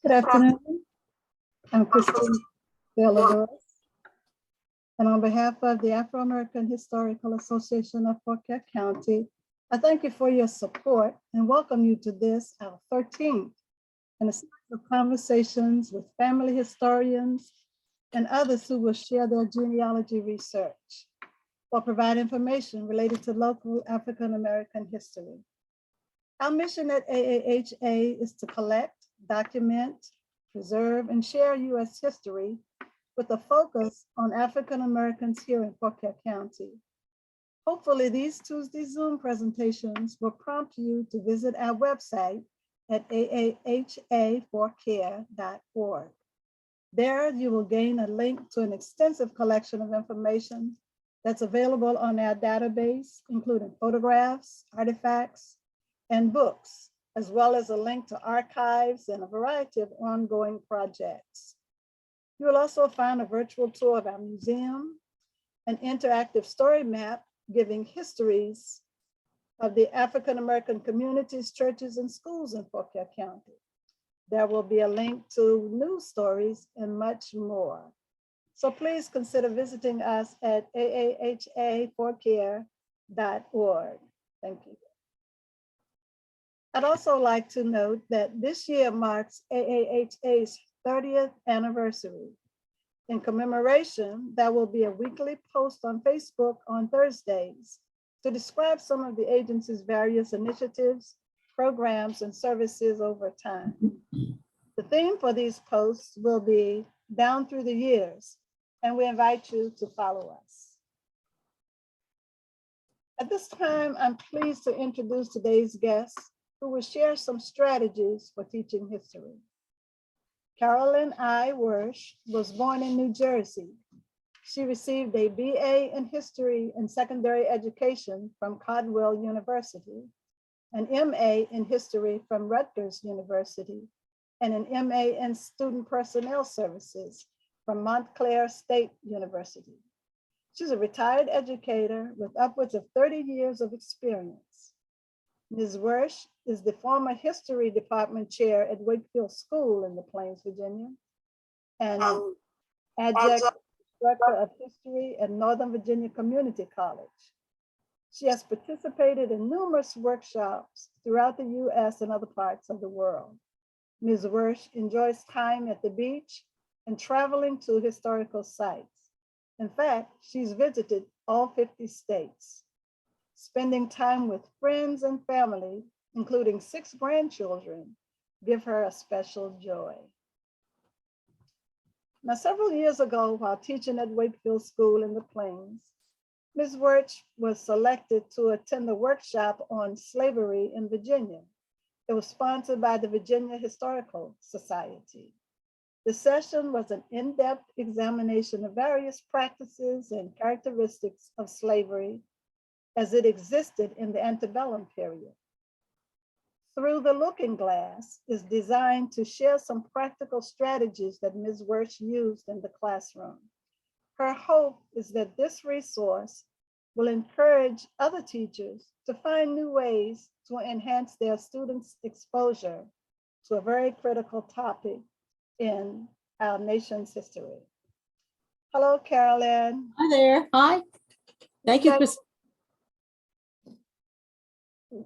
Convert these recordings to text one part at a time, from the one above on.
Good afternoon. I'm Christine Belle, and on behalf of the Afro-American Historical Association of Fauquier County, I thank you for your support and welcome you to this, our 13th, in a series of conversations with family historians and others who will share their genealogy research or provide information related to local African-American history. Our mission at AAHA is to collect, document, preserve, and share U.S. history with a focus on African-Americans here in Fauquier County. Hopefully, these Tuesday Zoom presentations will prompt you to visit our website at aahaforcare.org. There, you will gain a link to an extensive collection of information that's available on our database, including photographs, artifacts, and books, as well as a link to archives and a variety of ongoing projects. You will also find a virtual tour of our museum, an interactive story map giving histories of the African-American communities, churches, and schools in Fauquier County. There will be a link to news stories and much more. So please consider visiting us at aahaforcare.org. Thank you. I'd also like to note that this year marks AAHA's 30th anniversary. In commemoration, there will be a weekly post on Facebook on Thursdays to describe some of the agency's various initiatives, programs, and services over time. The theme for these posts will be Down Through the Years, and we invite you to follow us. At this time, I'm pleased to introduce today's guests, who will share some strategies for teaching history. Carolyn I. Wyrsch was born in New Jersey. She received a BA in History and Secondary Education from Caldwell University, an MA in History from Rutgers University, and an MA in Student Personnel Services from Montclair State University. She's a retired educator with upwards of 30 years of experience. Ms. Wyrsch is the former History Department Chair at Wakefield School in the Plains, Virginia, and an adjunct instructor of history at Northern Virginia Community College. She has participated in numerous workshops throughout the US and other parts of the world. Ms. Wyrsch enjoys time at the beach and traveling to historical sites. In fact, she's visited all 50 states. Spending time with friends and family, including 6 grandchildren, give her a special joy. Now, several years ago, while teaching at Wakefield School in the Plains, Ms. Wyrsch was selected to attend a workshop on slavery in Virginia. It was sponsored by the Virginia Historical Society. The session was an in-depth examination of various practices and characteristics of slavery as it existed in the Antebellum period. Through the Looking Glass is designed to share some practical strategies that Ms. Wyrsch used in the classroom. Her hope is that this resource will encourage other teachers to find new ways to enhance their students' exposure to a very critical topic in our nation's history. Hello, Carolyn. Hi there. Hi. Thank you, Chris.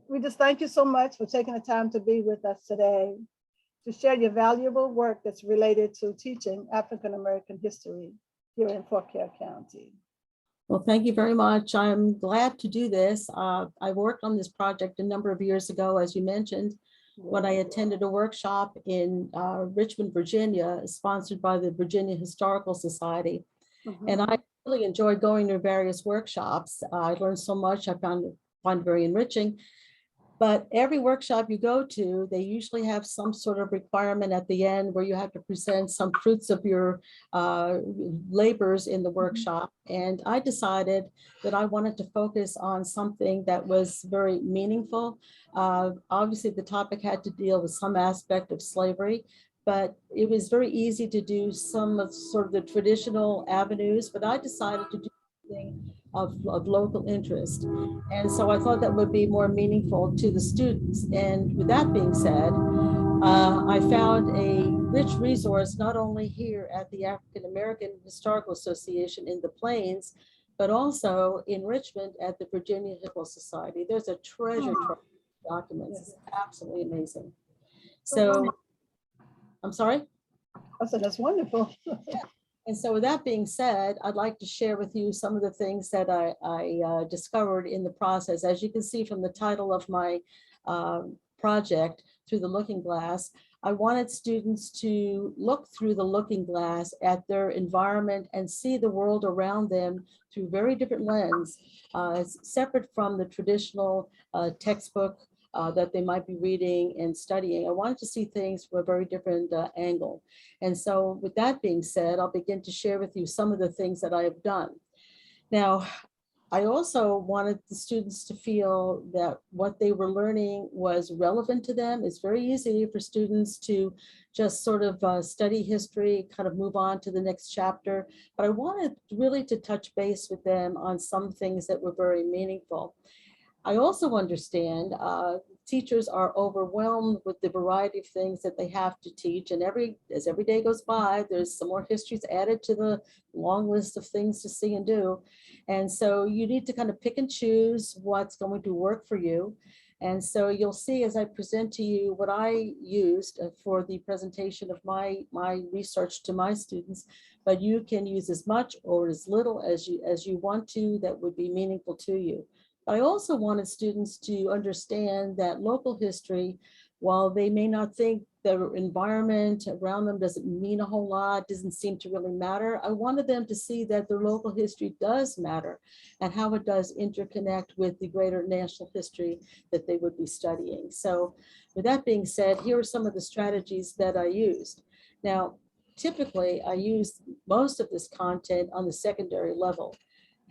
We just thank you so much for taking the time to be with us today to share your valuable work that's related to teaching African-American history here in Fauquier County. Well, thank you very much. I'm glad to do this. I worked on this project a number of years ago, as you mentioned, when I attended a workshop in Richmond, Virginia, sponsored by the Virginia Historical Society. And I really enjoyed going to various workshops. I learned so much. I found it very enriching. But every workshop you go to, they usually have some sort of requirement at the end where you have to present some fruits of your labors in the workshop. And I decided that I wanted to focus on something that was very meaningful. Obviously, the topic had to deal with some aspect of slavery, but it was very easy to do some of sort of the traditional avenues. But I decided to do of local interest. And so I thought that would be more meaningful to the students. And with that being said, I found a rich resource, not only here at the African-American Historical Association in the Plains, but also in Richmond at the Virginia Historical Society. There's a treasure trove of documents. It's absolutely amazing. So, I'm sorry? I said, that's wonderful. And so with that being said, I'd like to share with you some of the things that I discovered in the process. As you can see from the title of my project, Through the Looking Glass, I wanted students to look through the looking glass at their environment and see the world around them through very different lens, separate from the traditional textbook that they might be reading and studying. I wanted to see things from a very different angle. And so with that being said, I'll begin to share with you some of the things that I have done. Now, I also wanted the students to feel that what they were learning was relevant to them. It's very easy for students to just sort of study history, kind of move on to the next chapter. But I wanted really to touch base with them on some things that were very meaningful. I also understand teachers are overwhelmed with the variety of things that they have to teach. And as every day goes by, there's some more histories added to the long list of things to see and do. And so you need to kind of pick and choose what's going to work for you. And so you'll see as I present to you what I used for the presentation of my research to my students, but you can use as much or as little as you want to that would be meaningful to you. I also wanted students to understand that local history, while they may not think the environment around them doesn't mean a whole lot, doesn't seem to really matter, I wanted them to see that their local history does matter and how it does interconnect with the greater national history that they would be studying. So with that being said, here are some of the strategies that I used. Now, typically I use most of this content on the secondary level.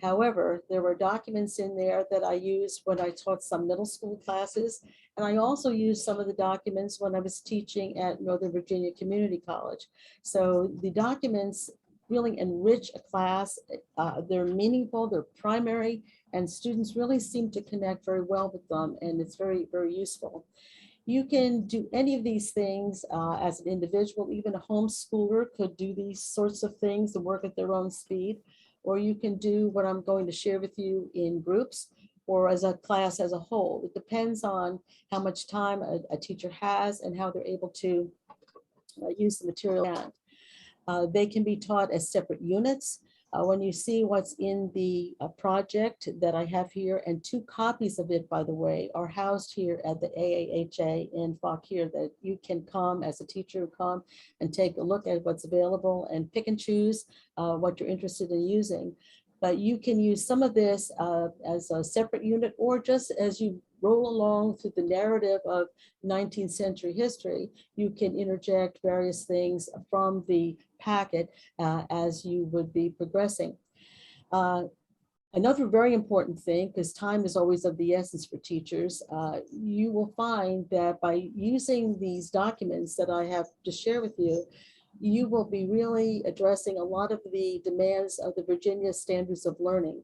However, there were documents in there that I used when I taught some middle school classes, and I also used some of the documents when I was teaching at Northern Virginia Community College. So the documents really enrich a class. They're meaningful, they're primary, and students really seem to connect very well with them, and it's very, very useful. You can do any of these things as an individual. Even a homeschooler could do these sorts of things and work at their own speed. Or you can do what I'm going to share with you in groups or as a class as a whole. It depends on how much time a teacher has and how they're able to use the material. They can be taught as separate units. When you see what's in the project that I have here, and 2 copies of it, by the way, are housed here at the AAHA in Fauquier, that you can come as a teacher, come and take a look at what's available and pick and choose what you're interested in using. But you can use some of this as a separate unit, or just as you roll along through the narrative of 19th century history, you can interject various things from the packet as you would be progressing. Another very important thing, because time is always of the essence for teachers, you will find that by using these documents that I have to share with you, you will be really addressing a lot of the demands of the Virginia Standards of Learning.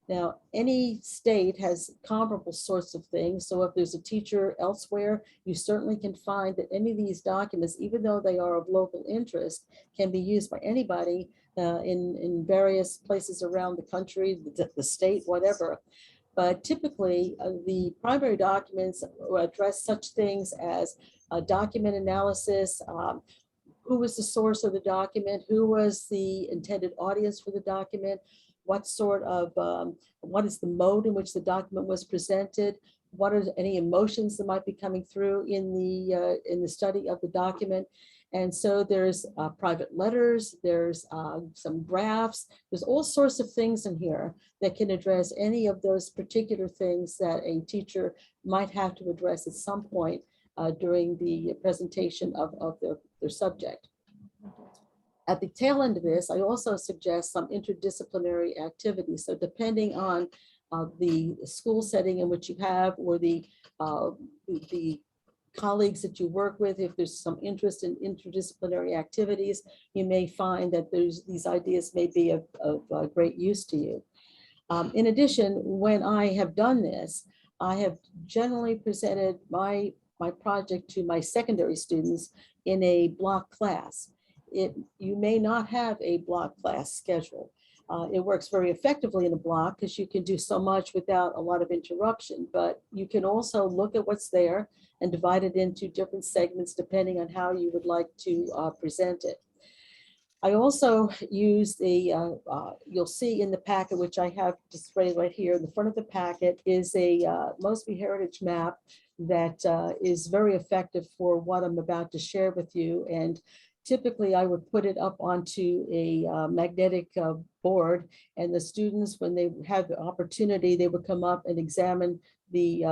Now, any state has comparable sorts of things. So if there's a teacher elsewhere, you certainly can find that any of these documents, even though they are of local interest, can be used by anybody in various places around the country, the state, whatever. But typically, the primary documents address such things as document analysis, who was the source of the document, who was the intended audience for the document, what sort of, what is the mode in which the document was presented, what are any emotions that might be coming through in the study of the document. And so there's private letters, there's some drafts, there's all sorts of things in here that can address any of those particular things that a teacher might have to address at some point during the presentation of their subject. At the tail end of this, I also suggest some interdisciplinary activities. So depending on the school setting in which you have, or the colleagues that you work with, if there's some interest in interdisciplinary activities, you may find that these ideas may be of great use to you. In addition, when I have done this, I have generally presented my project to my secondary students in a block class. You may not have a block class schedule. It works very effectively in a block because you can do so much without a lot of interruption, but you can also look at what's there and divide it into different segments depending on how you would like to present it. I also use you'll see in the packet, which I have displayed right here, in the front of the packet is a Mosby Heritage map that is very effective for what I'm about to share with you. And typically I would put it up onto a magnetic board, and the students, when they have the opportunity, they would come up and examine the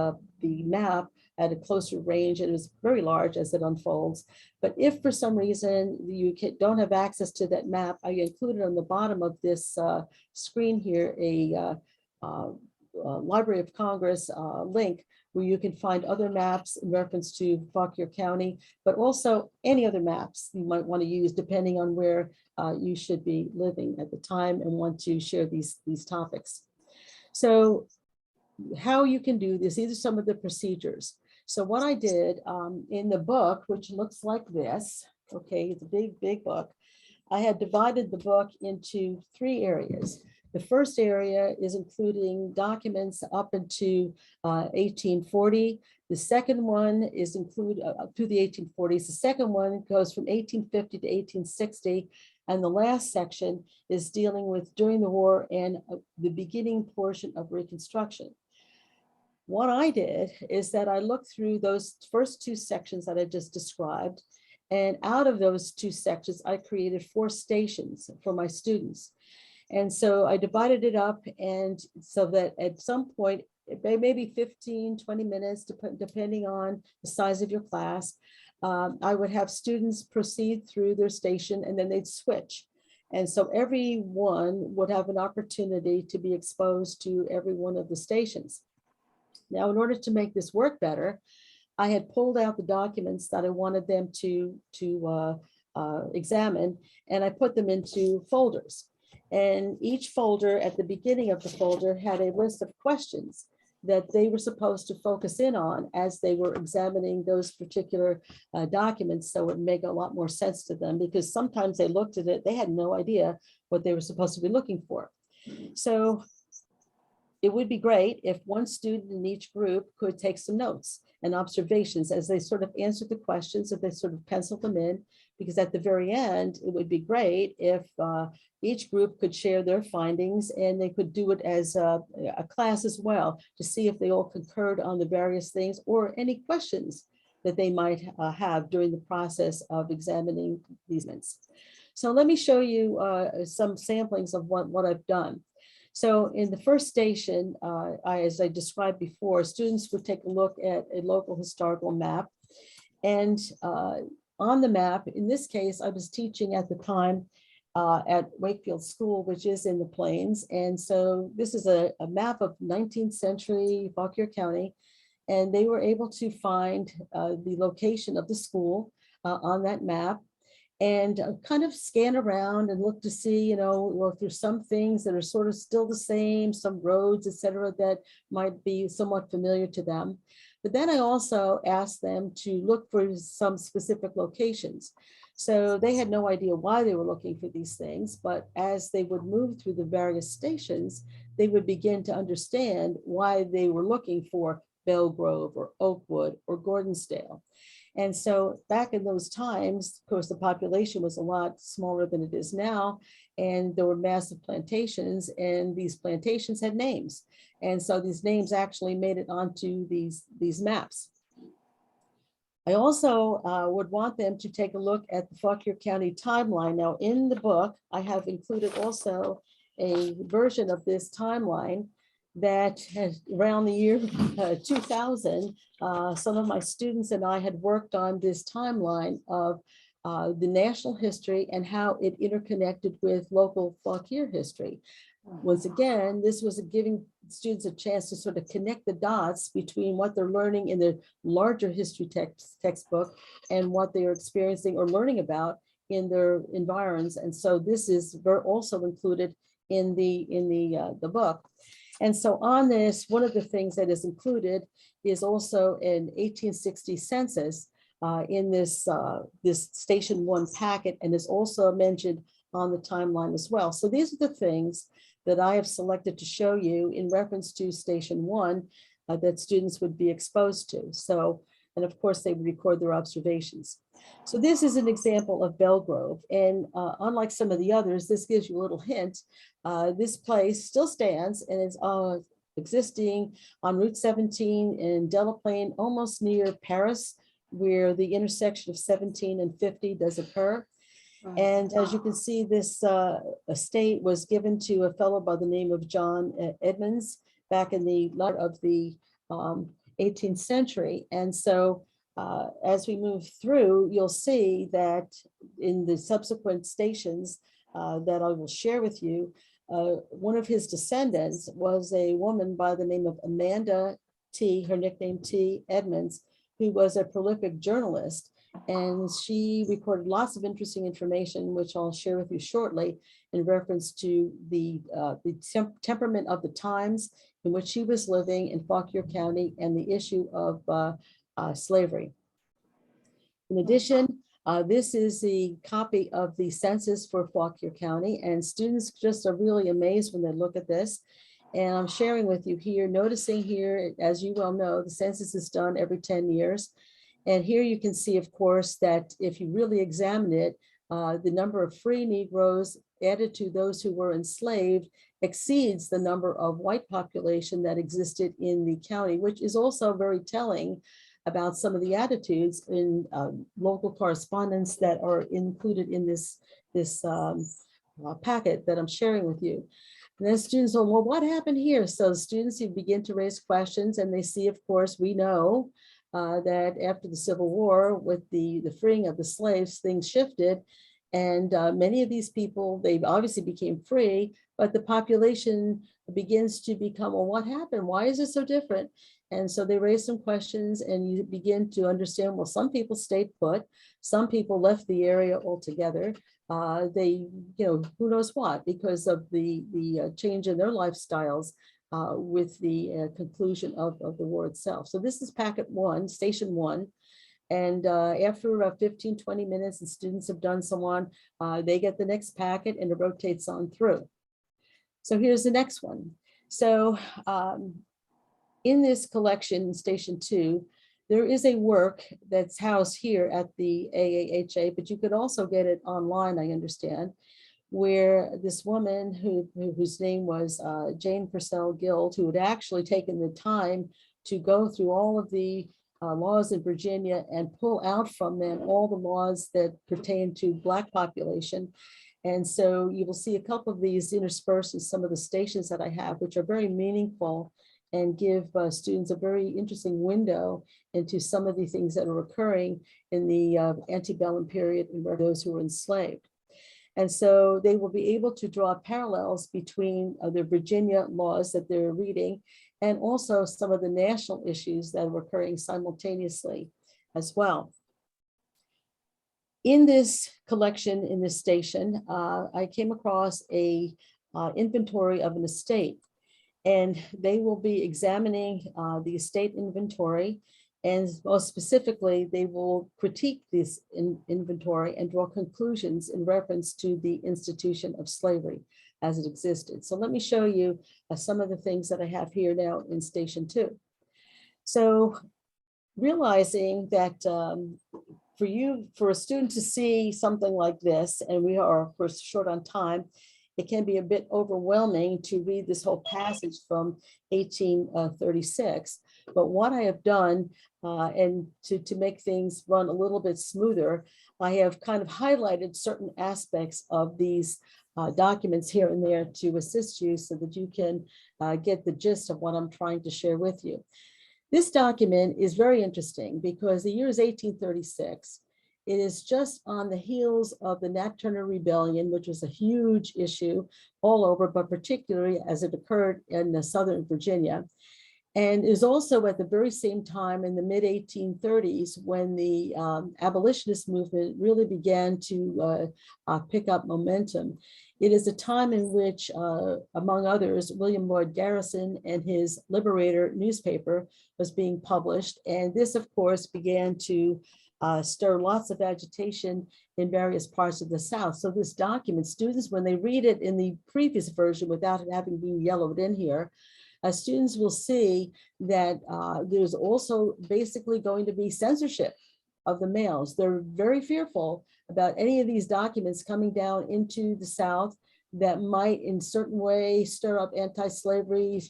map at a closer range, and it's very large as it unfolds. But if for some reason you don't have access to that map, I included on the bottom of this screen here a Library of Congress link where you can find other maps in reference to Fauquier County, but also any other maps you might want to use depending on where you should be living at the time and want to share these topics. So how you can do this, these are some of the procedures. So what I did in the book, which looks like this, okay, it's a big, big book. I had divided the book into 3 areas. The first area is including documents up into 1840. The second one is include through the 1840s. The second one goes from 1850 to 1860. And the last section is dealing with during the war and the beginning portion of Reconstruction. What I did is that I looked through those first 2 sections that I just described, and out of those 2 sections, I created 4 stations for my students. And so I divided it up, and so that at some point, maybe 15, 20 minutes, depending on the size of your class, I would have students proceed through their station and then they'd switch. And so everyone would have an opportunity to be exposed to every one of the stations. Now, in order to make this work better, I had pulled out the documents that I wanted them to examine, and I put them into folders. And each folder, at the beginning of the folder, had a list of questions that they were supposed to focus in on as they were examining those particular documents, so it would make a lot more sense to them, because sometimes they looked at it, they had no idea what they were supposed to be looking for. So it would be great if one student in each group could take some notes and observations as they sort of answered the questions, if they sort of penciled them in, because at the very end, it would be great if each group could share their findings, and they could do it as a class as well, to see if they all concurred on the various things or any questions that they might have during the process of examining these documents. So let me show you some samplings of what I've done. So in the first station, as I described before, students would take a look at a local historical map. And on the map, in this case, I was teaching at the time at Wakefield School, which is in the Plains. And so this is a map of 19th century Fauquier County. And they were able to find the location of the school on that map, and kind of scan around and look to see, well, if there's some things that are sort of still the same, some roads, et cetera, that might be somewhat familiar to them. But then I also asked them to look for some specific locations. So they had no idea why they were looking for these things, but as they would move through the various stations, they would begin to understand why they were looking for Belle Grove or Oakwood or Gordonsdale. And so back in those times, of course, the population was a lot smaller than it is now, and there were massive plantations, and these plantations had names. And so these names actually made it onto these maps. I also would want them to take a look at the Fauquier County timeline. Now, in the book, I have included also a version of this timeline that has, around the year 2000, some of my students and I had worked on this timeline of the national history and how it interconnected with local Fauquier history. Once again, this was giving students a chance to sort of connect the dots between what they're learning in the larger history textbook and what they are experiencing or learning about in their environs. And so this is also included in the book. And so on this, one of the things that is included is also an 1860 census in this Station 1 packet, and is also mentioned on the timeline as well. So these are the things that I have selected to show you in reference to Station 1 that students would be exposed to. So, and of course, they would record their observations. So this is an example of Belgrove, and unlike some of the others, this gives you a little hint. This place still stands and is existing on Route 17 in Delaplane, almost near Paris, where the intersection of 17 and 50 does occur. And as you can see, this estate was given to a fellow by the name of John Edmonds back in the start of the 18th century. And so as we move through, you'll see that in the subsequent stations that I will share with you, one of his descendants was a woman by the name of Amanda her nickname T. Edmonds, who was a prolific journalist. And she recorded lots of interesting information, which I'll share with you shortly, in reference to the temperament of the times in which she was living in Fauquier County and the issue of slavery. In addition, this is the copy of the census for Fauquier County, and students just are really amazed when they look at this. And I'm sharing with you here, noticing here, as you well know, the census is done every 10 years. And here you can see, of course, that if you really examine it, the number of free Negroes added to those who were enslaved exceeds the number of white population that existed in the county, which is also very telling about some of the attitudes in local correspondence that are included in this packet that I'm sharing with you. And then students go, well, what happened here? So students, you begin to raise questions, and they see, of course, we know that after the Civil War, with the freeing of the slaves, things shifted. And many of these people, they obviously became free, but the population begins to become, well, what happened? Why is it so different? And so they raise some questions, and you begin to understand, well, some people stayed put, some people left the area altogether. They, who knows what, because of the change in their lifestyles with the conclusion of the war itself. So this is packet 1, Station 1. And after 15, 20 minutes, and students have done so on, they get the next packet and it rotates on through. So here's the next one. So in this collection, Station 2, there is a work that's housed here at the AAHA, but you could also get it online, I understand, where this woman whose name was Jane Purcell Guild, who had actually taken the time to go through all of the laws in Virginia and pull out from them all the laws that pertain to Black population. And so you will see a couple of these interspersed in some of the stations that I have, which are very meaningful and give students a very interesting window into some of the things that are occurring in the antebellum period and where those who were enslaved. And so they will be able to draw parallels between the Virginia laws that they're reading and also some of the national issues that are occurring simultaneously as well. In this collection, in this station, I came across a inventory of an estate, and they will be examining the estate inventory, and most specifically, they will critique this inventory and draw conclusions in reference to the institution of slavery as it existed. So let me show you some of the things that I have here now in Station 2. So realizing that for a student to see something like this, and we are of course short on time, it can be a bit overwhelming to read this whole passage from 1836. But what I have done, and to make things run a little bit smoother, I have kind of highlighted certain aspects of these documents here and there to assist you so that you can get the gist of what I'm trying to share with you. This document is very interesting because the year is 1836. It is just on the heels of the Nat Turner Rebellion, which was a huge issue all over, but particularly as it occurred in Southern Virginia. And it was also at the very same time in the mid 1830s when the abolitionist movement really began to pick up momentum. It is a time in which, among others, William Lloyd Garrison and his Liberator newspaper was being published. And this, of course, began to stir lots of agitation in various parts of the South. So this document, students, when they read it in the previous version without it having been yellowed in here, students will see that there's also basically going to be censorship of the males. They're very fearful about any of these documents coming down into the South that might in certain way stir up anti-slavery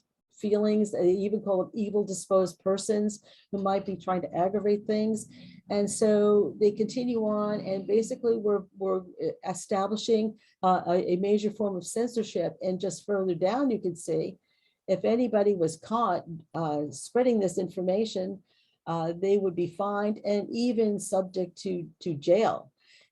feelings. They even call them evil disposed persons who might be trying to aggravate things. And so they continue on, and basically we're establishing a major form of censorship. And just further down, you can see if anybody was caught spreading this information, they would be fined and even subject to jail.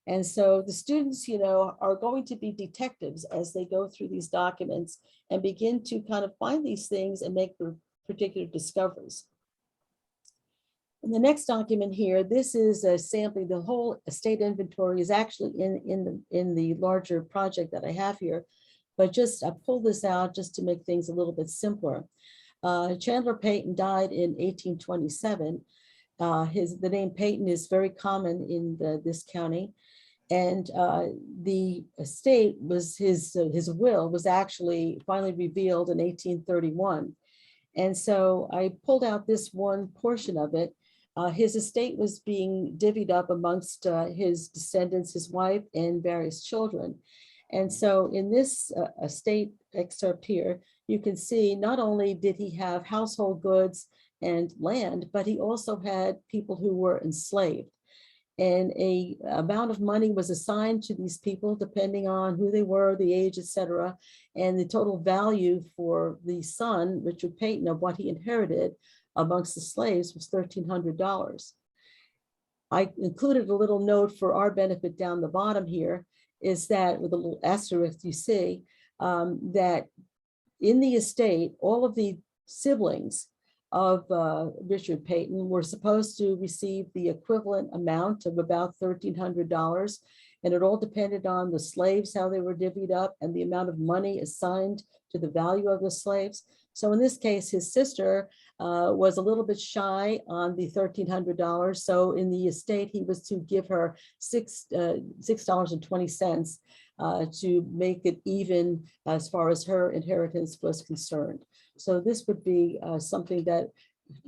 And so the students, are going to be detectives as they go through these documents and begin to kind of find these things and make their particular discoveries. In the next document here, this is a sampling. The whole estate inventory is actually in the larger project that I have here, but I pulled this out just to make things a little bit simpler. Chandler Peyton died in 1827. The name Peyton is very common in this county. And the estate was his will was actually finally revealed in 1831. And so I pulled out this one portion of it. His estate was being divvied up amongst his descendants, his wife, and various children. And so in this estate excerpt here, you can see not only did he have household goods and land, but he also had people who were enslaved. And a amount of money was assigned to these people depending on who they were, the age, etc. And the total value for the son, Richard Peyton, of what he inherited amongst the slaves was $1,300. I included a little note for our benefit down the bottom here, is that with a little asterisk you see that in the estate, all of the siblings of Richard Peyton were supposed to receive the equivalent amount of about $1,300. And it all depended on the slaves, how they were divvied up, and the amount of money assigned to the value of the slaves. So in this case, his sister was a little bit shy on the $1,300. So in the estate, he was to give her $6.20 to make it even as far as her inheritance was concerned. So this would be something that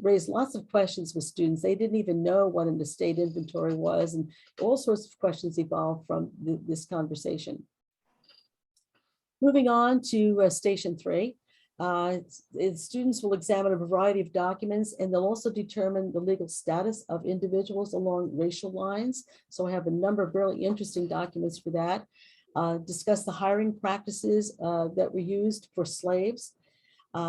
raised lots of questions with students. They didn't even know what an estate inventory was, and all sorts of questions evolved from this conversation. Moving on to Station 3. Students will examine a variety of documents, and they'll also determine the legal status of individuals along racial lines. So I have a number of really interesting documents for that. Discuss the hiring practices that were used for slaves.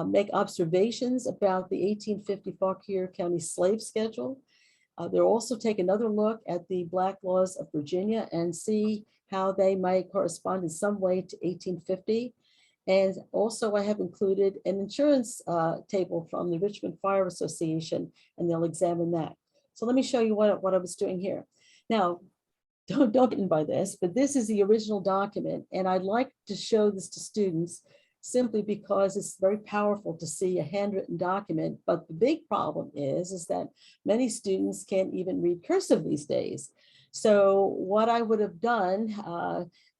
Make observations about the 1850 Fauquier County slave schedule. They'll also take another look at the Black laws of Virginia and see how they might correspond in some way to 1850. And also I have included an insurance table from the Richmond Fire Association, and they'll examine that. So let me show you what I was doing here. Now, don't get in by this, but this is the original document, and I'd like to show this to students simply because it's very powerful to see a handwritten document. But the big problem is that many students can't even read cursive these days. So what I would have done,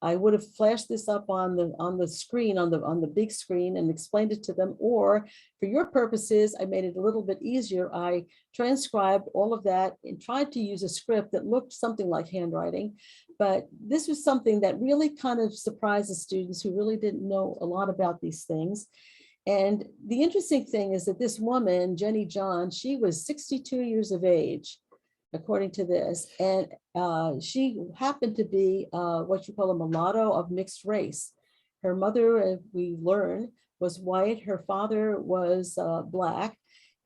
I would have flashed this up on the screen, on the big screen, and explained it to them. Or for your purposes, I made it a little bit easier. I transcribed all of that and tried to use a script that looked something like handwriting. But this was something that really kind of surprised the students who really didn't know a lot about these things. And the interesting thing is that this woman, Jenney John, she was 62 years of age, according to this. And she happened to be what you call a mulatto of mixed race. Her mother, we learn, was white. Her father was Black.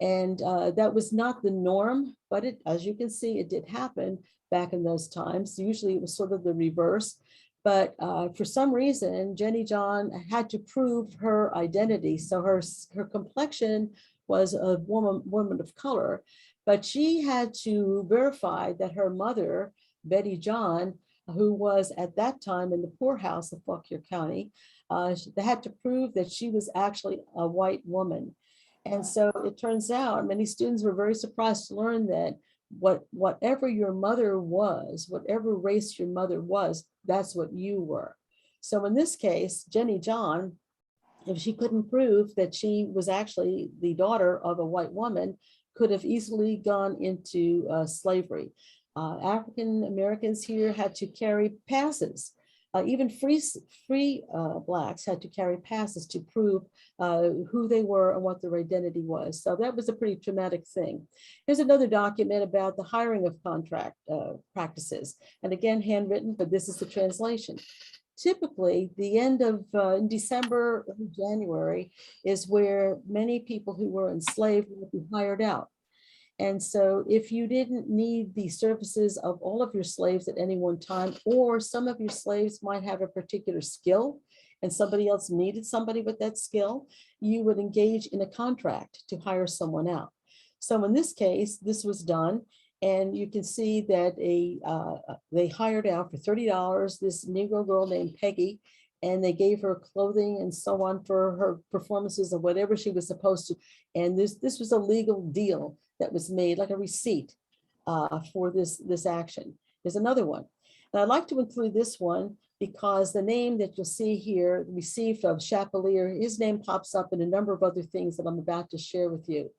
And that was not the norm, but as you can see, it did happen back in those times. Usually it was sort of the reverse. But for some reason, Jenney John had to prove her identity. So her complexion was a woman of color, but she had to verify that her mother, Betty John, who was at that time in the poorhouse of Fauquier County, they had to prove that she was actually a white woman. And so it turns out many students were very surprised to learn that whatever your mother was, whatever race your mother was, that's what you were. So in this case, Jenney John, if she couldn't prove that she was actually the daughter of a white woman, could have easily gone into slavery. African Americans here had to carry passes. Even free Blacks had to carry passes to prove who they were and what their identity was. So that was a pretty traumatic thing. Here's another document about the hiring of contract practices. And again, handwritten, but this is the translation. Typically, the end of December, January is where many people who were enslaved would be hired out. And so if you didn't need the services of all of your slaves at any one time, or some of your slaves might have a particular skill and somebody else needed somebody with that skill, you would engage in a contract to hire someone out. So in this case, this was done. And you can see that they hired out for $30 this Negro girl named Peggy, and they gave her clothing and so on for her performances of whatever she was supposed to. And this was a legal deal that was made, like a receipt for this action. There's another one. And I'd like to include this one because the name that you'll see here, received of Chappelear, his name pops up in a number of other things that I'm about to share with you.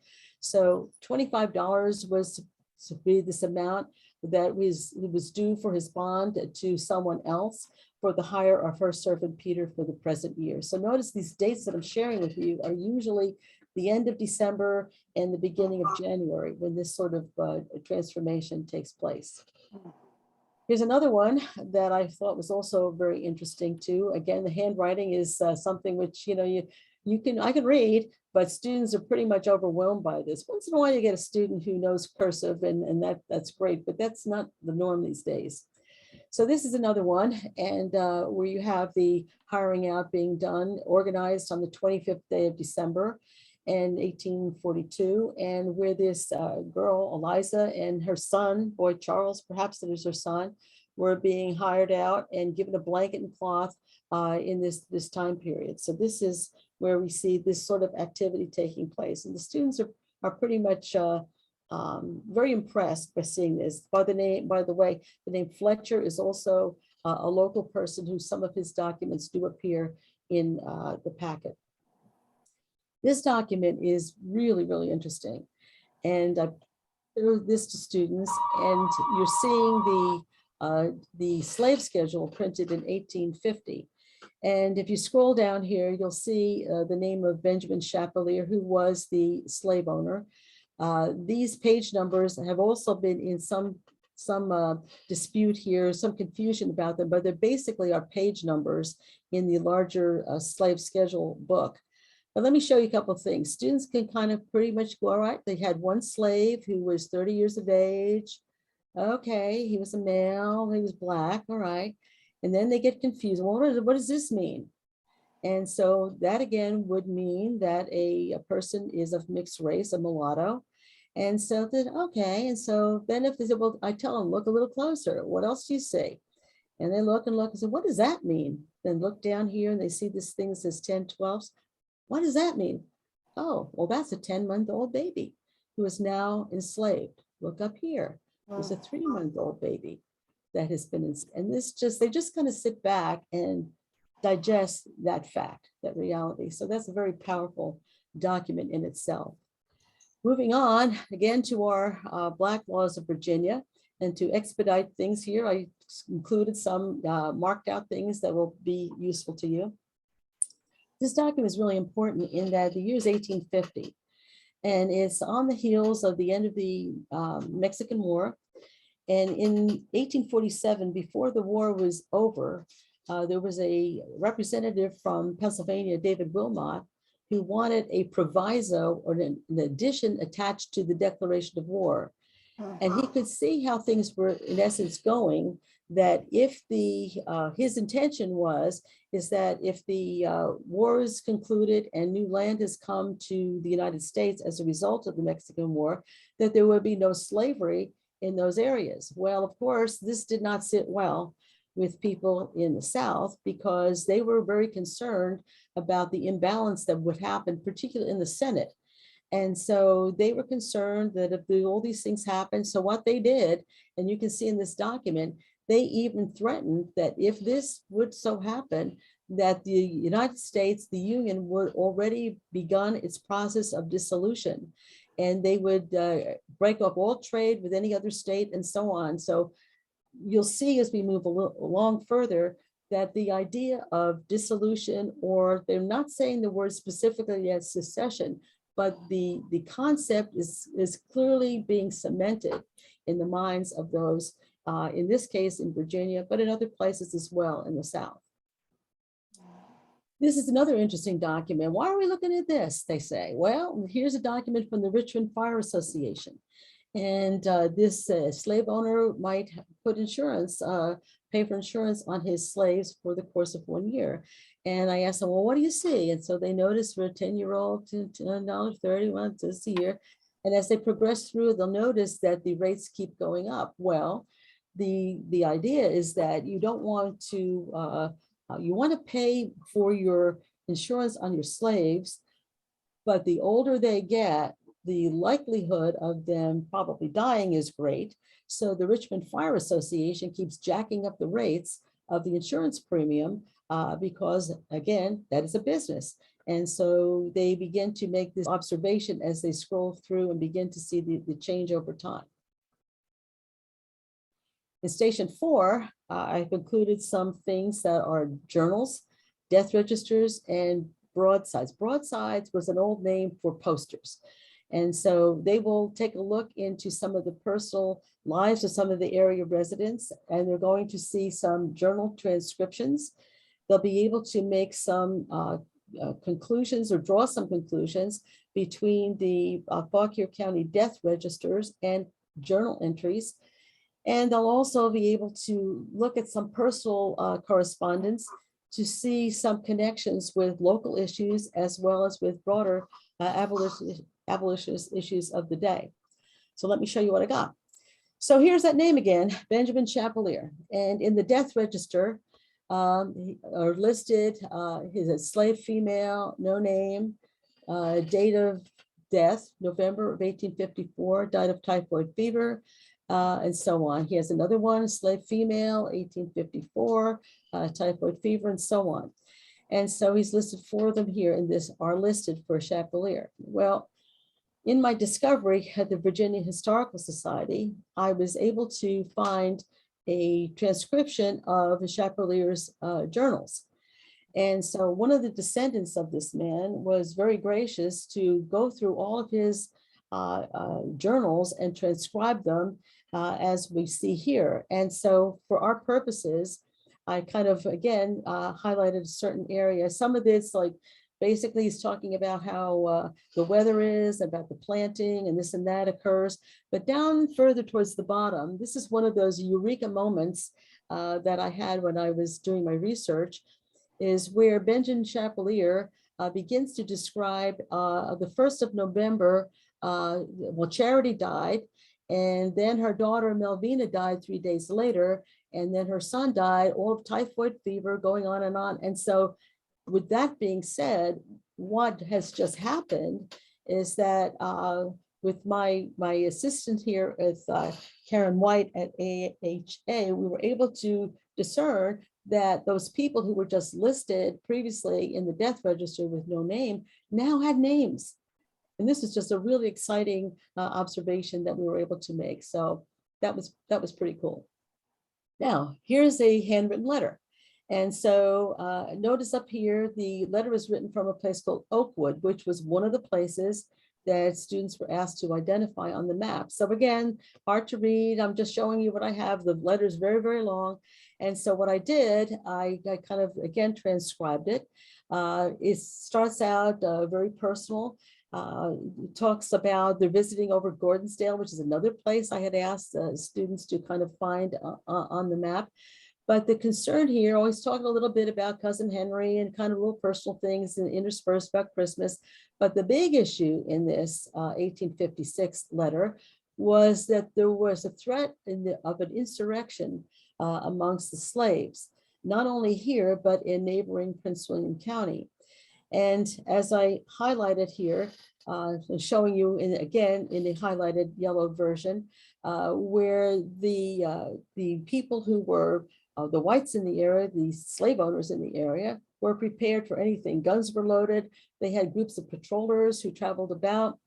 So $25 was to be this amount that was due for his bond to someone else for the hire of her servant Peter for the present year. So notice these dates that I'm sharing with you are usually the end of December and the beginning of January when this sort of transformation takes place. Here's another one that I thought was also very interesting too. Again, the handwriting is something which, I can read, but students are pretty much overwhelmed by this. Once in a while you get a student who knows cursive and that's great, but that's not the norm these days. So this is another one, and where you have the hiring out being done, organized on the 25th day of December in 1842, and where this girl, Eliza, and her son, boy Charles, perhaps that is her son, were being hired out and given a blanket and cloth in this time period. So this is where we see this sort of activity taking place. And the students are pretty much very impressed by seeing this. By the way, the name Fletcher is also a local person who some of his documents do appear in the packet. This document is really, really interesting. And I show this to students, and you're seeing the slave schedule printed in 1850. And if you scroll down here, you'll see the name of Benjamin Chappelear, who was the slave owner. These page numbers have also been in some dispute here, some confusion about them, but they basically are page numbers in the larger slave schedule book. But let me show you a couple of things. Students can kind of pretty much go, all right, they had one slave who was 30 years of age. Okay, he was a male, he was Black, all right. And then they get confused. Well, what does this mean? And so that again would mean that a person is of mixed race, a mulatto. And so that, okay. And so then if they say, well, I tell them, look a little closer. What else do you see? And they look and say, what does that mean? Then look down here and they see this thing that says 10, 12. What does that mean? Oh, well, that's a 10-month-old baby who is now enslaved. Look up here. There's a 3-month-old baby that has been enslaved. And they just kind of sit back and digest that fact, that reality. So that's a very powerful document in itself. Moving on again to our Black laws of Virginia, and to expedite things here, I included some marked out things that will be useful to you. This document is really important in that the year is 1850, and it's on the heels of the end of the Mexican War. And in 1847, before the war was over, there was a representative from Pennsylvania, David Wilmot, who wanted a proviso or an addition attached to the declaration of war. And he could see how things were in essence going, that if his intention is that if the war is concluded and new land has come to the United States as a result of the Mexican War, that there would be no slavery in those areas. Well, of course, this did not sit well with people in the South because they were very concerned about the imbalance that would happen, particularly in the Senate. And so they were concerned that if all these things happened, so what they did, and you can see in this document, they even threatened that if this would so happen, that the United States, the Union, would already begun its process of dissolution, and they would break up all trade with any other state and so on. So you'll see as we move along further that the idea of dissolution, or they're not saying the word specifically as secession, but the concept is clearly being cemented in the minds of those, in this case in Virginia, but in other places as well in the South. This is another interesting document. Why are we looking at this? They say, well, here's a document from the Richmond Fire Association. And this slave owner might put insurance, pay for insurance on his slaves for the course of 1 year. And I asked them, well, what do you see? And so they noticed for a 10-year-old, $10.31 this year. And as they progress through, they'll notice that the rates keep going up. Well, the idea is that you don't want to, you want to pay for your insurance on your slaves, but the older they get, the likelihood of them probably dying is great. So the Richmond Fire Association keeps jacking up the rates of the insurance premium because, again, that is a business. And so they begin to make this observation as they scroll through and begin to see the change over time. In Station 4, I've included some things that are journals, death registers, and broadsides. Broadsides was an old name for posters. And so they will take a look into some of the personal lives of some of the area residents, and they're going to see some journal transcriptions. They'll be able to make some conclusions or draw some conclusions between the Fauquier County death registers and journal entries. And they'll also be able to look at some personal correspondence to see some connections with local issues as well as with broader abolitionist issues of the day. So let me show you what I got. So here's that name again, Benjamin Chappelear. And in the death register are listed, he's a slave female, no name, date of death, November of 1854, died of typhoid fever, and so on. He has another one, slave female, 1854, typhoid fever, and so on. And so he's listed 4 of them here in this are listed for Chappelear. Well, in my discovery at the Virginia Historical Society, I was able to find a transcription of Chappelear's journals. And so one of the descendants of this man was very gracious to go through all of his journals and transcribe them as we see here. And so for our purposes, I kind of, again, highlighted a certain area. Some of this, like, basically he's talking about how the weather is, about the planting and this and that occurs. But down further towards the bottom, this is one of those eureka moments that I had when I was doing my research, is where Benjamin Chappelear begins to describe the 1st of November, well, Charity died, and then her daughter Melvina died 3 days later, and then her son died, all of typhoid fever, going on and on. And so with that being said, what has just happened is that with my assistant here with Karen White at AAHA, we were able to discern that those people who were just listed previously in the death register with no name now had names. And this is just a really exciting observation that we were able to make. So that was pretty cool. Now, here's a handwritten letter. And so notice up here, the letter was written from a place called Oakwood, which was one of the places that students were asked to identify on the map. So again, hard to read. I'm just showing you what I have. The letter is very, very long. And so what I did, I kind of, again, transcribed it. It starts out very personal. talks about they're visiting over Gordonsdale, which is another place I had asked students to kind of find on the map. But the concern here, always talking a little bit about Cousin Henry and kind of little personal things and interspersed about Christmas. But the big issue in this 1856 letter was that there was a threat of an insurrection amongst the slaves, not only here, but in neighboring Prince William County. And as I highlighted here, showing you again in the highlighted yellow version, where the people who were the whites in the area, the slave owners in the area, were prepared for anything. Guns were loaded. They had groups of patrollers who traveled about,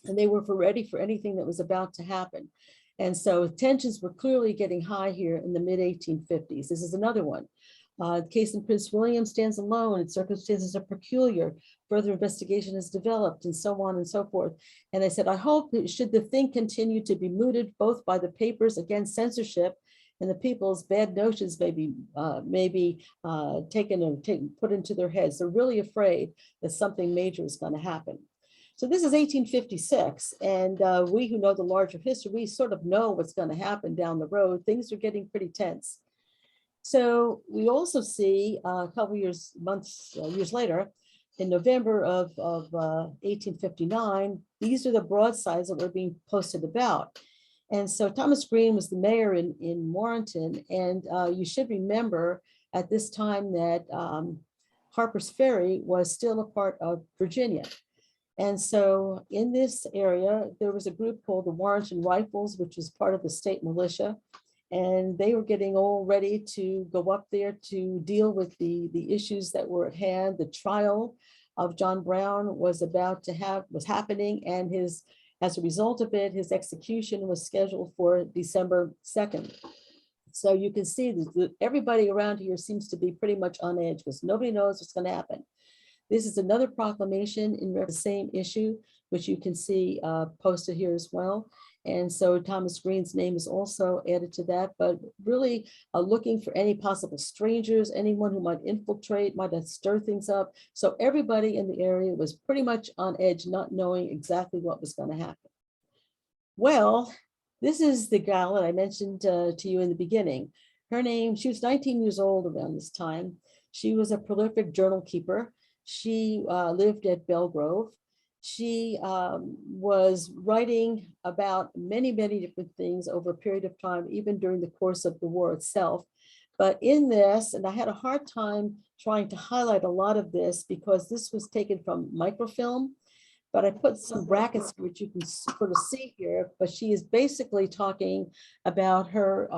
and they were ready for anything that was about to happen. And so tensions were clearly getting high here in the mid-1850s. This is another one. The case in Prince William stands alone. Its circumstances are peculiar. Further investigation is developed, and so on and so forth. And I said, I hope that should the thing continue to be mooted both by the papers against censorship and the people's bad notions may be taken or put into their heads. They're really afraid that something major is going to happen. So this is 1856, and we who know the larger history, we sort of know what's going to happen down the road. Things are getting pretty tense. So we also see a couple years later, in November of 1859, these are the broadsides that were being posted about. And so Thomas Green was the mayor in Warrenton, and you should remember at this time that Harper's Ferry was still a part of Virginia. And so in this area, there was a group called the Warrenton Rifles, which was part of the state militia. And they were getting all ready to go up there to deal with the issues that were at hand. The trial of John Brown was happening, and as a result of it, his execution was scheduled for December 2nd. So you can see that everybody around here seems to be pretty much on edge because nobody knows what's going to happen. This is another proclamation in the same issue, which you can see posted here as well. And so Thomas Green's name is also added to that, but really looking for any possible strangers, anyone who might infiltrate, might stir things up. So everybody in the area was pretty much on edge, not knowing exactly what was going to happen. Well, this is the gal that I mentioned to you in the beginning. Her name, she was 19 years old around this time. She was a prolific journal keeper. She lived at Belgrove. She was writing about many, many different things over a period of time, even during the course of the war itself. But in this, and I had a hard time trying to highlight a lot of this because this was taken from microfilm, but I put some brackets which you can sort of see here, but she is basically talking about her,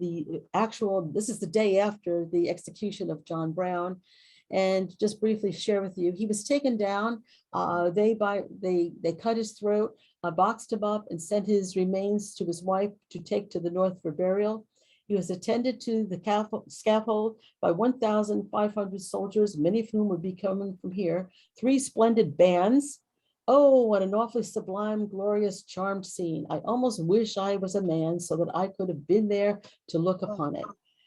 this is the day after the execution of John Brown. And just briefly share with you, he was taken down. They cut his throat, boxed him up, and sent his remains to his wife to take to the north for burial. He was attended to the scaffold by 1,500 soldiers, many of whom would be coming from here. 3 splendid bands. Oh, what an awfully sublime, glorious, charmed scene. I almost wish I was a man so that I could have been there to look upon it.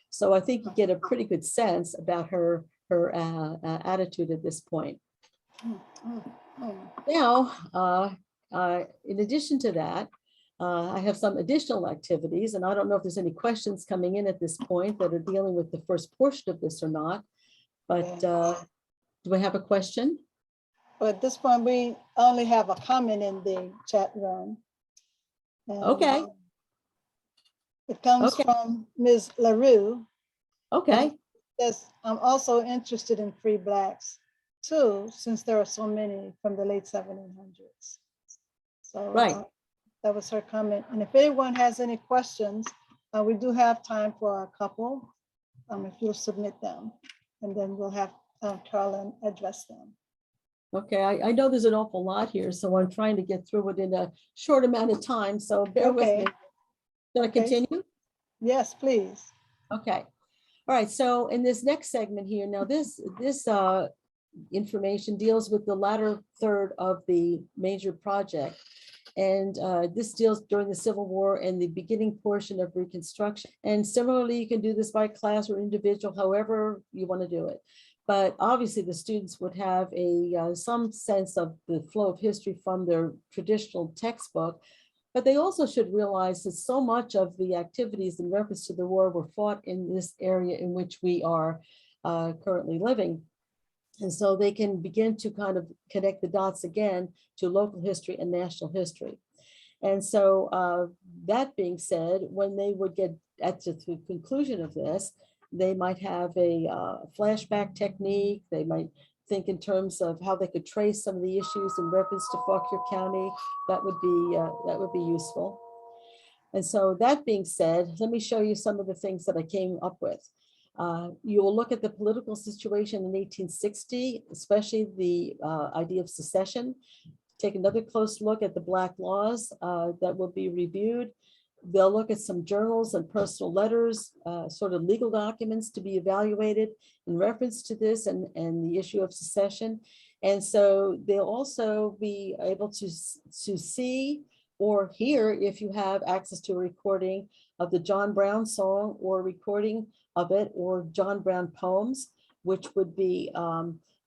So I think you get a pretty good sense about her attitude at this point. Now, in addition to that, I have some additional activities, and I don't know if there's any questions coming in at this point that are dealing with the first portion of this or not, but do I have a question? But at this point, we only have a comment in the chat room. And, okay. It comes from Ms. LaRue. Okay. Yes, I'm also interested in free Blacks too, since there are so many from the late 1700s. So right. That was her comment. And if anyone has any questions, we do have time for a couple, if you'll submit them, and then we'll have Carolyn address them. Okay, I know there's an awful lot here, so I'm trying to get through it in a short amount of time, so bear with me. Should I continue? Yes, please. Okay. All right, so in this next segment here, now this information deals with the latter third of the major project. And this deals during the Civil War and the beginning portion of Reconstruction. And similarly, you can do this by class or individual, however you want to do it. But obviously the students would have some sense of the flow of history from their traditional textbook. But they also should realize that so much of the activities in reference to the war were fought in this area in which we are currently living. And so they can begin to kind of connect the dots again to local history and national history. And so that being said, when they would get at the conclusion of this, they might have a flashback technique. They might think in terms of how they could trace some of the issues in reference to Fauquier County. That would be useful. And so that being said, let me show you some of the things that I came up with. You will look at the political situation in 1860, especially the idea of secession. Take another close look at the Black laws that will be reviewed. They'll look at some journals and personal letters, sort of legal documents to be evaluated in reference to this and the issue of secession. And so they'll also be able to see or hear, if you have access to a recording of the John Brown song or recording of it, or John Brown poems, which would be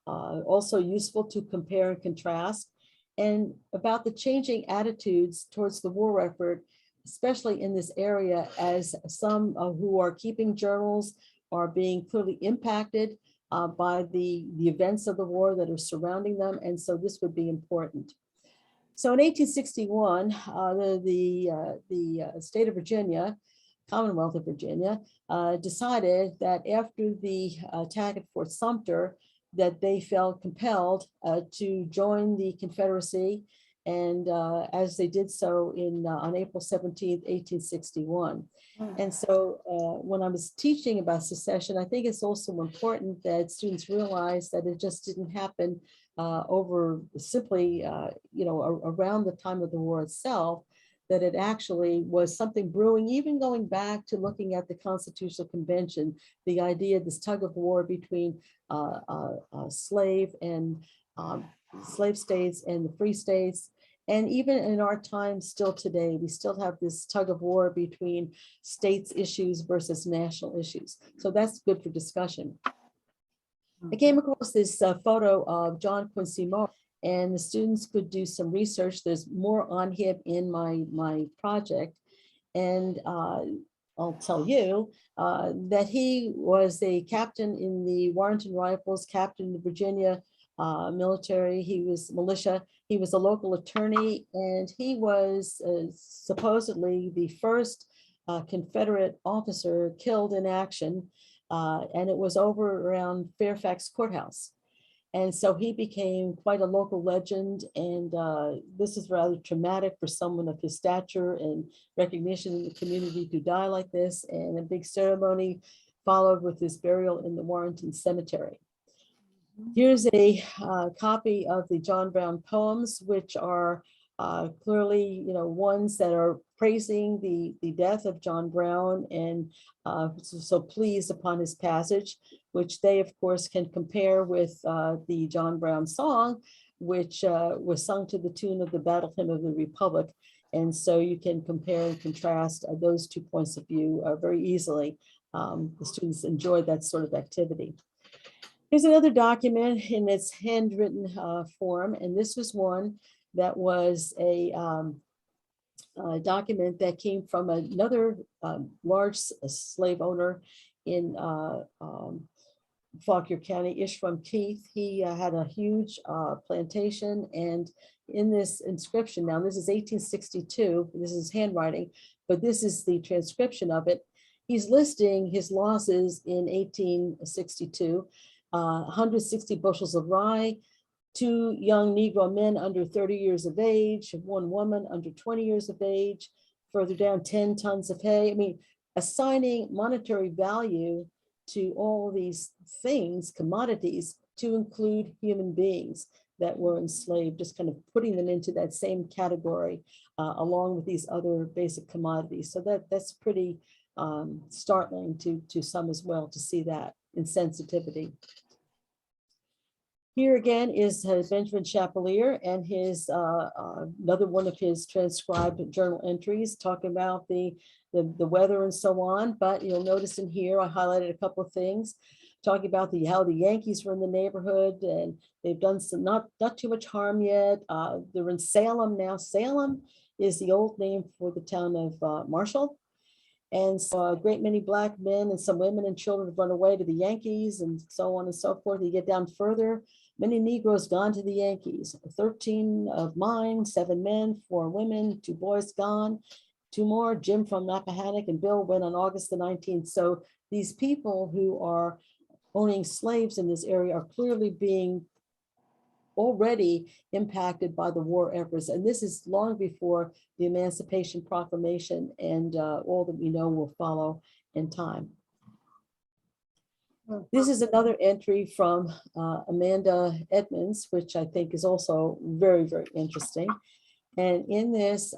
also useful to compare and contrast. And about the changing attitudes towards the war effort, especially in this area, as some who are keeping journals are being clearly impacted by the events of the war that are surrounding them. And so this would be important. So in 1861, the state of Virginia, Commonwealth of Virginia, decided that after the attack at Fort Sumter, that they felt compelled to join the Confederacy, and as they did so on April 17th, 1861. And so when I was teaching about secession, I think it's also important that students realize that it just didn't happen over simply, around the time of the war itself, that it actually was something brewing, even going back to looking at the Constitutional Convention, the idea of this tug of war between slave states and the free states. And even in our time still today, we still have this tug of war between states issues versus national issues. So that's good for discussion. I came across this photo of John Quincy Moore, and the students could do some research. There's more on him in my project. And I'll tell you that he was a captain in the Warrenton Rifles, captain in the Virginia military. He was militia. He was a local attorney, and he was supposedly the first Confederate officer killed in action. And it was over around Fairfax Courthouse. And so he became quite a local legend. And this is rather traumatic for someone of his stature and recognition in the community to die like this. And a big ceremony followed with his burial in the Warrenton Cemetery. Here's a copy of the John Brown poems, which are clearly, ones that are praising the death of John Brown and so pleased upon his passage, which they, of course, can compare with the John Brown song, which was sung to the tune of the Battle Hymn of the Republic. And so you can compare and contrast those 2 points of view very easily. The students enjoyed that sort of activity. Here's another document in its handwritten form, and this was one that was a document that came from another large slave owner in Fauquier County, Ishram Keith. He had a huge plantation, and in this inscription, now this is 1862, this is handwriting, but this is the transcription of it. He's listing his losses in 1862. 160 bushels of rye, 2 young Negro men under 30 years of age, 1 woman under 20 years of age, further down 10 tons of hay. I mean, assigning monetary value to all these things, commodities, to include human beings that were enslaved, just kind of putting them into that same category along with these other basic commodities. So that's pretty startling to some as well to see that insensitivity. Here again is Benjamin Chappelear and his another one of his transcribed journal entries talking about the weather and so on. But you'll notice in here, I highlighted a couple of things. talking about how the Yankees were in the neighborhood and they've done some not too much harm yet. They're in Salem now. Salem is the old name for the town of Marshall. And so a great many Black men and some women and children have run away to the Yankees and so on and so forth. You get down further, many Negroes gone to the Yankees, 13 of mine, 7 men, 4 women, 2 boys gone, 2 more, Jim from Rappahannock and Bill went on August the 19th. So these people who are owning slaves in this area are clearly being already impacted by the war efforts. And this is long before the Emancipation Proclamation and all that we know will follow in time. This is another entry from Amanda Edmonds, which I think is also very, very interesting. And in this,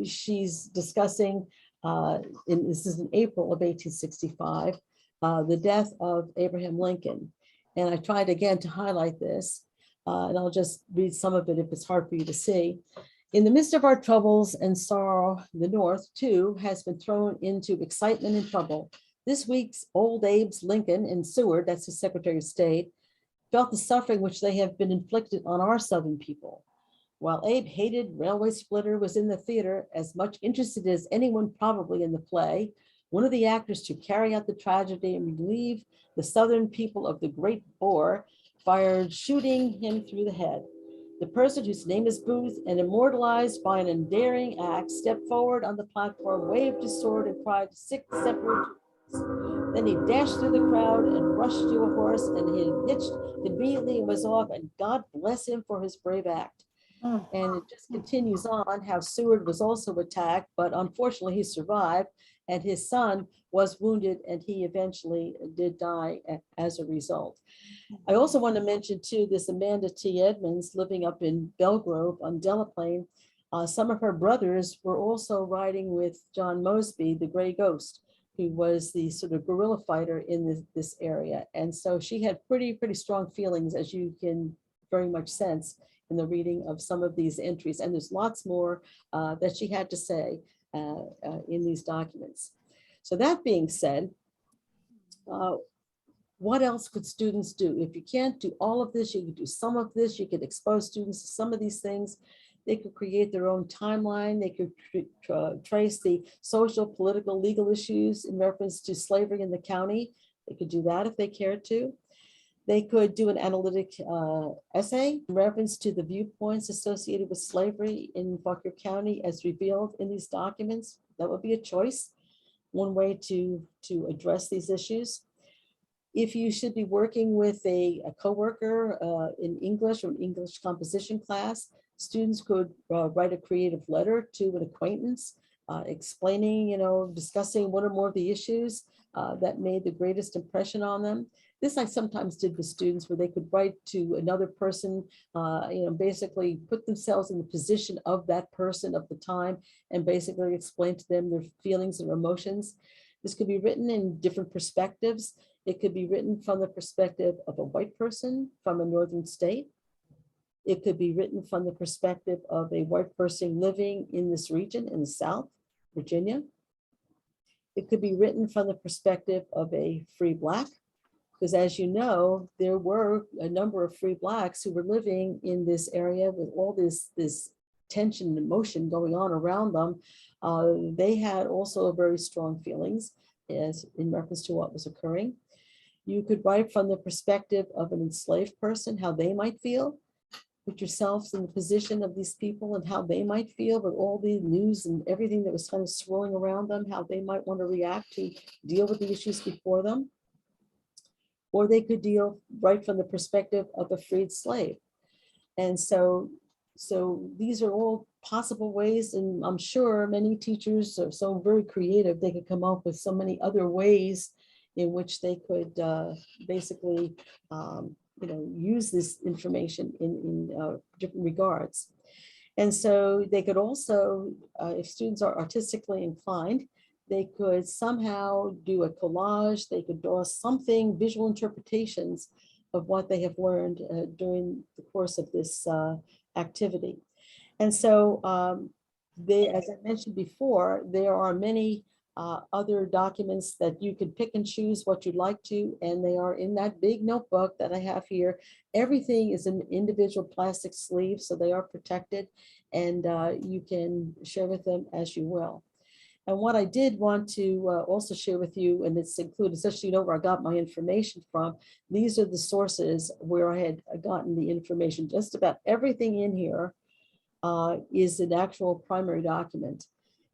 she's discussing, this is in April of 1865, the death of Abraham Lincoln. And I tried again to highlight this. And I'll just read some of it if it's hard for you to see. In the midst of our troubles and sorrow, the North, too, has been thrown into excitement and trouble. This week's old Abe's Lincoln and Seward, that's the Secretary of State, felt the suffering which they have been inflicted on our Southern people. While Abe hated Railway Splitter was in the theater, as much interested as anyone probably in the play, one of the actors to carry out the tragedy and relieve the Southern people of the great bore fired, shooting him through the head. The person whose name is Booth and immortalized by an endearing act stepped forward on the platform, waved his sword and cried 6 separate. Then he dashed through the crowd and rushed to a horse and he hitched immediately and was off, and God bless him for his brave act. And it just continues on how Seward was also attacked, but unfortunately he survived and his son was wounded and he eventually did die as a result. I also want to mention too, this Amanda T. Edmonds living up in Belgrove on Delaplane. Some of her brothers were also riding with John Mosby, the Gray Ghost, who was the sort of guerrilla fighter in this area. And so she had pretty strong feelings, as you can very much sense in the reading of some of these entries. And there's lots more that she had to say in these documents. So that being said, what else could students do? If you can't do all of this, you could do some of this. You could expose students to some of these things. They could create their own timeline. They could trace the social, political, legal issues in reference to slavery in the county. They could do that if they cared to. They could do an analytic essay in reference to the viewpoints associated with slavery in Fauquier County as revealed in these documents. That would be a choice, one way to address these issues. If you should be working with a coworker in English or an English composition class, students could write a creative letter to an acquaintance explaining, discussing one or more of the issues that made the greatest impression on them. This I sometimes did with students where they could write to another person, basically put themselves in the position of that person of the time and basically explain to them their feelings and emotions. This could be written in different perspectives. It could be written from the perspective of a white person from a northern state. It could be written from the perspective of a white person living in this region in the South, Virginia. It could be written from the perspective of a free Black, because as you know, there were a number of free Blacks who were living in this area with all this tension and emotion going on around them. They had also very strong feelings as in reference to what was occurring. You could write from the perspective of an enslaved person, how they might feel. Put yourselves in the position of these people and how they might feel with all the news and everything that was kind of swirling around them, how they might want to react to deal with the issues before them. Or they could deal right from the perspective of a freed slave. And so these are all possible ways, and I'm sure many teachers are so very creative, they could come up with so many other ways in which they could basically use this information in different regards. And so they could also, if students are artistically inclined, they could somehow do a collage, they could draw something, visual interpretations of what they have learned during the course of this activity. And so as I mentioned before, there are many other documents that you could pick and choose what you'd like to, and they are in that big notebook that I have here. Everything is in individual plastic sleeves, so they are protected, and you can share with them as you will. And what I did want to also share with you, and it's included, so you know where I got my information from. These are the sources where I had gotten the information. Just about everything in here is an actual primary document.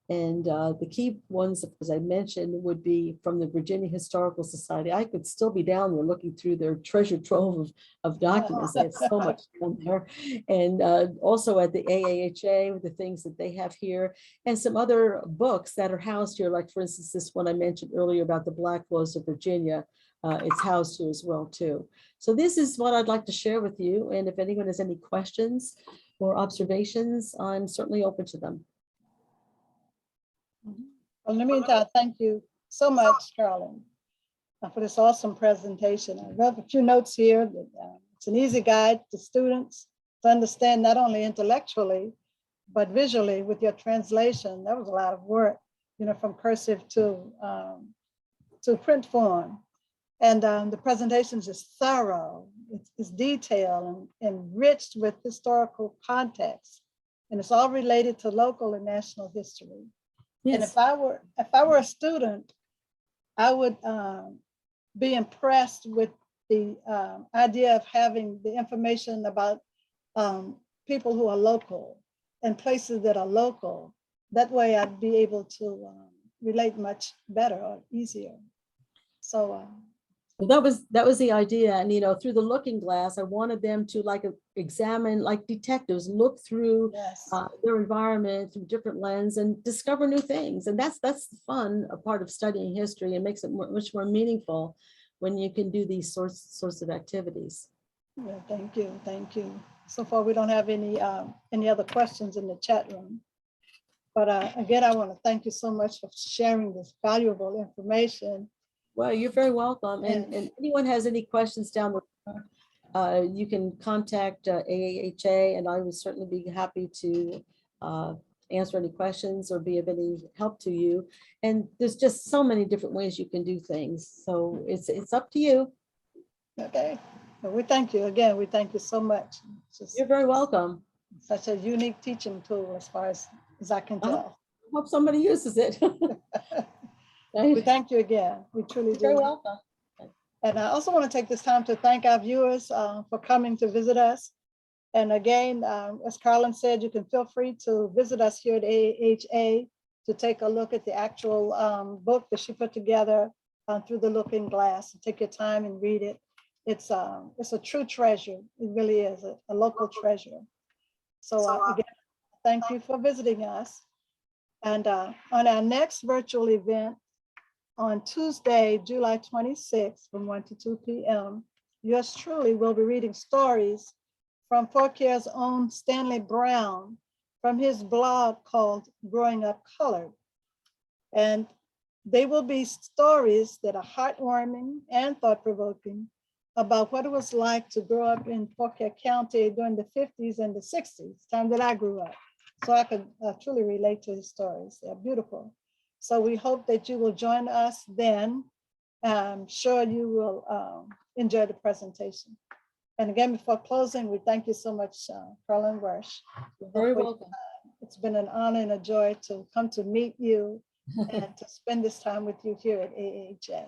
And the key ones, as I mentioned, would be from the Virginia Historical Society. I could still be down there looking through their treasure trove of documents. They have so much down there. And also at the AAHA, the things that they have here, and some other books that are housed here. Like, for instance, this one I mentioned earlier about the Black Laws of Virginia. It's housed here as well, too. So this is what I'd like to share with you. And if anyone has any questions or observations, I'm certainly open to them. Well, in the meantime, thank you so much, Carolyn, for this awesome presentation. I wrote a few notes here. That, it's an easy guide to students to understand not only intellectually, but visually with your translation. That was a lot of work, you know, from cursive to print form. And the presentation is just thorough. It's detailed and enriched with historical context. And it's all related to local and national history. Yes. And if I were a student, I would be impressed with the idea of having the information about people who are local and places that are local. That way I'd be able to relate much better or easier. So well, that was the idea. And, you know, through the looking glass, I wanted them to examine, like detectives, look through yes. Their environment through different lens and discover new things. And that's the fun part of studying history, and makes it much more meaningful when you can do these sorts of activities. Yeah, thank you. Thank you. So far, we don't have any other questions in the chat room. But again, I want to thank you so much for sharing this valuable information. Well, you're very welcome. And anyone has any questions down the road, you can contact AAHA, and I would certainly be happy to answer any questions or be of any help to you. And there's just so many different ways you can do things. So it's up to you. Okay. Well, we thank you again. We thank you so much. You're very welcome. Such a unique teaching tool as far as I can tell. I hope somebody uses it. We thank you again. We truly do. You're very welcome. And I also want to take this time to thank our viewers for coming to visit us. And again, as Carolyn said, you can feel free to visit us here at AAHA to take a look at the actual book that she put together through the looking glass. Take your time and read it. It's a true treasure. It really is a local treasure. So again, thank you for visiting us. And on our next virtual event, on Tuesday, July 26th from 1 to 2 p.m., yours truly will be reading stories from Forcare's own Stanley Brown from his blog called Growing Up Colored. And they will be stories that are heartwarming and thought-provoking about what it was like to grow up in Forcare County during the 50s and the 60s, time that I grew up. So I could truly relate to his stories. They're beautiful. So we hope that you will join us then. I'm sure you will enjoy the presentation. And again, before closing, we thank you so much, Carolyn Wyrsch. You're very welcome. It's been an honor and a joy to come to meet you and to spend this time with you here at AAHA.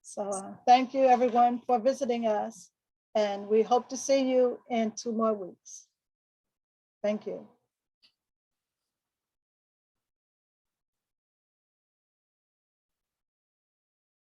So thank you everyone for visiting us, and we hope to see you in 2 more weeks. Thank you.